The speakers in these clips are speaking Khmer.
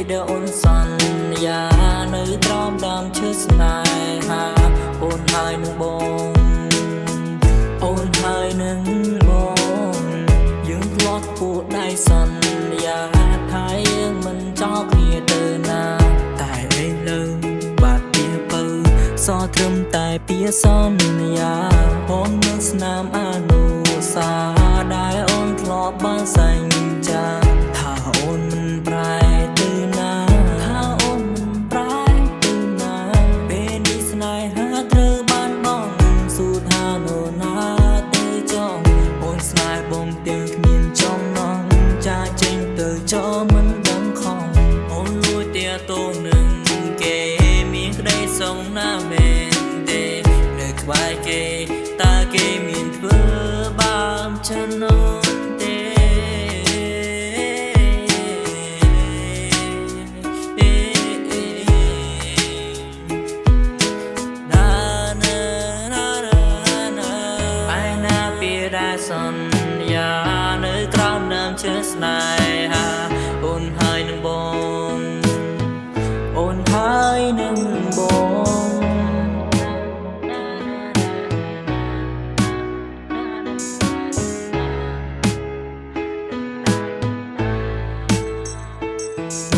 ពីដែលអូនសន្យានៅត្រង់ដើមឈើស្នេហាអូនហើយនឹងបងអូនហើយនឹងបងយើងធ្លាប់គូដៃសន្យាថាយើងមិនចោលគ្នាទៅណាតែឥឡូវបាត់ពីបើសោះត្រឹមតែពីសន្យាបងនឹងស្នាមអនុសាដែលអូនធ្លាប់បានសញ្ចាថាអូនមិនប្រែទៅណាថាអូនមិនប្រែទៅណាពេលនេះស្នេហាត្រូវបានបងស៊ូថានោណាទៅចង់អូនស្នេហ៍បងទាំងគ្មានចំណងចាចេញទៅចោលមិនដឹងខំអូនលួចតែតូននឹងគេមានក្តីសងណាមែនទេនៅក្បែរគេតើគេមានធ្វើបានចំណងទេសន្យានៅក្រោមដើមឈើស្នេហាអូនហើយនឹងបងអូនហើយនឹងបង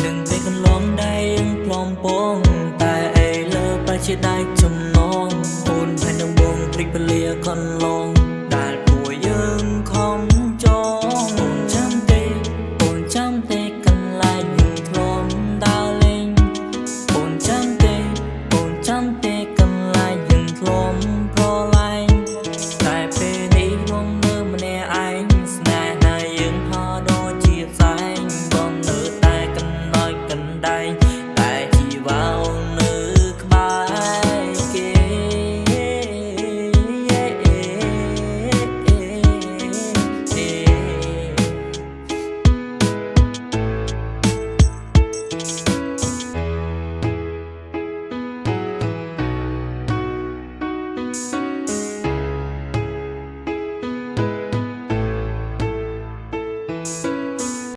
នឹងពេលកន្លងដៃផ្លំពងតែឥឡូវប្រជាដៃចំណងអូនហើយនឹងបងព្រិចពលាកន្លង